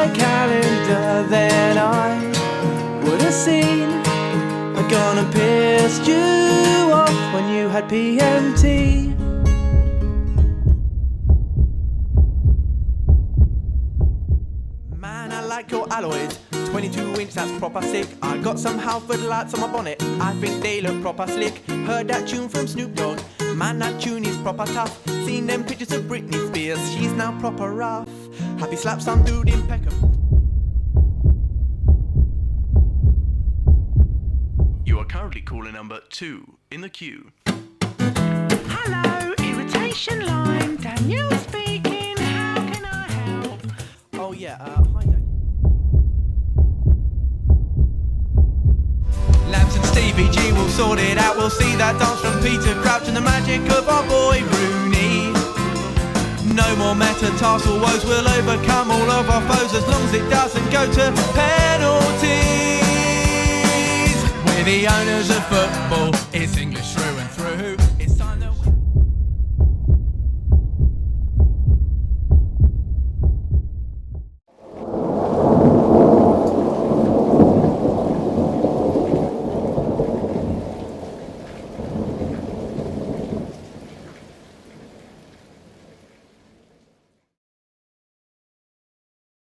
your calendar, then I would have seen a gun and pissed you off when you had PMT. Man, I like your alloys, 22-inch, that's proper sick. I got some Halford lights on my bonnet, I think they look proper slick. Heard that tune from Snoop Dogg, man, that tune is proper tough. Seen them pictures of Britney Spears, she's now proper rough. Happy slap some dude in Peckham. You are currently caller number 2 in the queue. Hello, irritation line, Daniel speaking, how can I help? Oh yeah, hi Daniel. Labs and Stevie G will sort it out. We'll see that dance from Peter Crouch and the magic of our boy Rooney. No more metatarsal woes, we'll overcome all of our foes as long as it doesn't go to penalties. We're the owners of football,